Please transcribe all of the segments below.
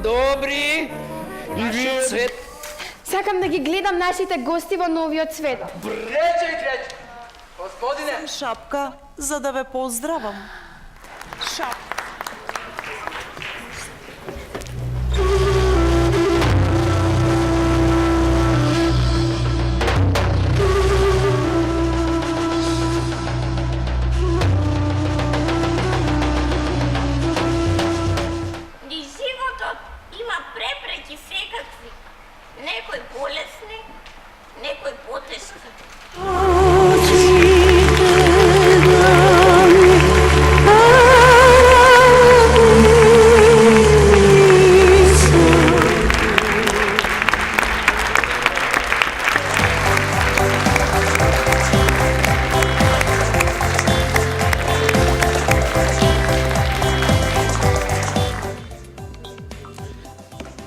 добри, нашиот цвет. Сакам да ги гледам нашите гости во новиот цвет. Рече, господине. Шапка, за да ве поздравам. Шапка. Низ животот има препреки секакви. Некои болесни, некои потешки.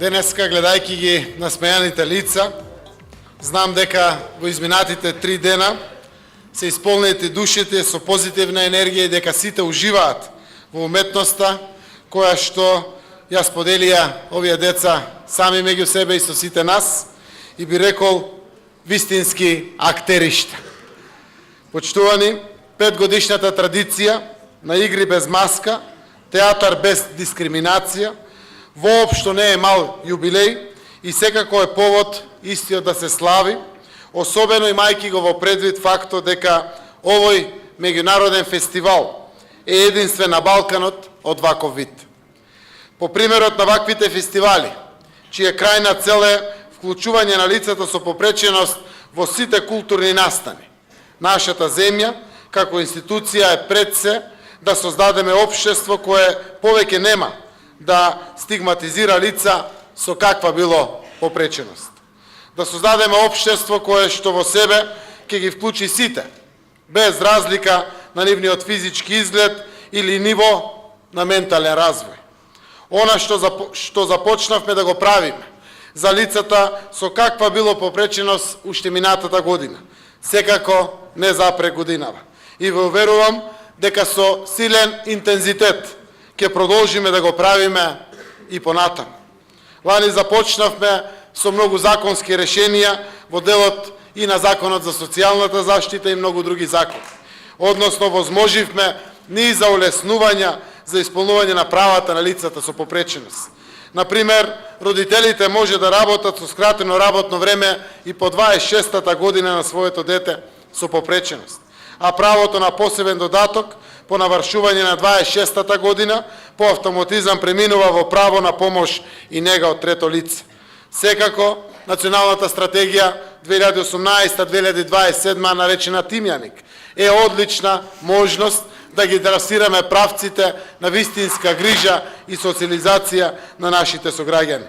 Денеска, гледајќи ги насмејаните лица, знам дека во изминатите 3 дена се исполнети душите со позитивна енергија и дека сите уживаат во уметноста која што ја споделија овие деца сами меѓу себе и со сите нас и би рекол вистински актеришта. Почитувани, 5-годишната традиција на игри без маска, театар без дискриминација, воопшто не е мал јубилеј и секако е повод истиот да се слави, особено имајќи го во предвид фактот дека овој меѓународен фестивал е единствен на Балканот од ваков вид. По примерот на ваквите фестивали, чија крајна цел е вклучување на лицата со попреченост во сите културни настани, нашата земја, како институција е пред се да создадеме општество кое повеќе нема да стигматизира лица со каква било попреченост. Да создадеме општество кое што во себе ќе ги вклучи сите, без разлика на нивниот физички изглед или ниво на ментален развој. Она што започнавме да го правиме за лицата со каква било попреченост уште минатата година, секако не запре годинава. И ве уверувам дека со силен интензитет ќе продолжиме да го правиме и понатаму. Лани започнавме со многу законски решенија во делот и на Законот за социјалната заштита и многу други закони. Односно, возможивме низ за улеснувања за исполнување на правата на лицата со попреченост. Например, родителите може да работат со скратено работно време и по 26-та година на своето дете со попреченост, а правото на посебен додаток по навршување на 26-та година по автоматизам преминува во право на помош и нега од трето лице. Секако, Националната стратегија 2018-2027, наречена Тимјаник, е одлична можност да ги драсираме правците на вистинска грижа и социализација на нашите сограѓани.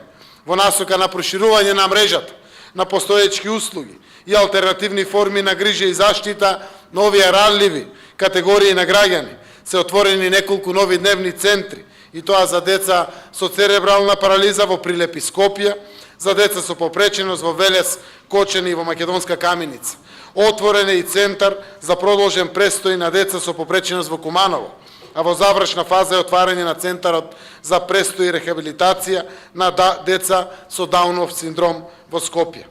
Во насока на проширување на мрежата, на постоечки услуги и алтернативни форми на грижа и заштита на овие ранливи категории на граѓани, се отворени неколку нови дневни центри, и тоа за деца со церебрална парализа во Прилеп и Скопје, за деца со попреченост во Велес, Кочани и во Македонска Каменица. Отворен е и центар за продолжен престој на деца со попреченост во Куманово, а во завршна фаза е отварање на центарот за престој и рехабилитација на деца со Даунов синдром во Скопје.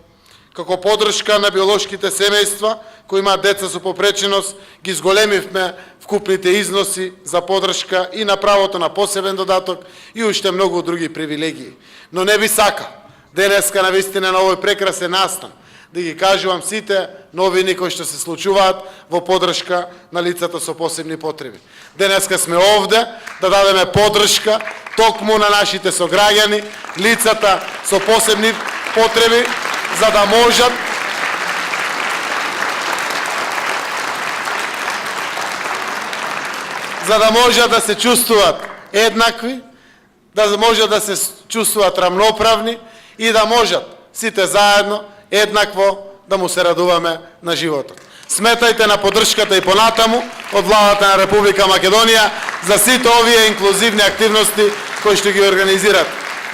Како поддршка на биолошките семејства кои имаат деца со попреченост, ги зголемивме вкупните износи за поддршка и на правото на посебен додаток и уште многу други привилегии. Но не би сакал денеска навистина на овој прекрасен настан да ги кажувам сите новини кои што се случуваат во поддршка на лицата со посебни потреби. Денеска сме овде да дадеме поддршка токму на нашите сограѓани, лицата со посебни потреби, за да можат да се чувствуват еднакви, да можат да се чувствуват рамноправни и да можат сите заедно еднакво да му се радуваме на животот. Сметајте на поддршката и понатаму од владата на Република Македонија за сите овие инклузивни активности кои што ги организират.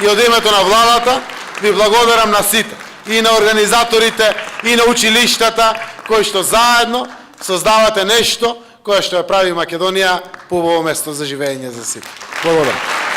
И од името на владата ви благодарам на сите, и на организаторите, и на училиштата кои што заедно создавате нешто кое што ја прави Македонија побаво место за живење за сите. Благодарам.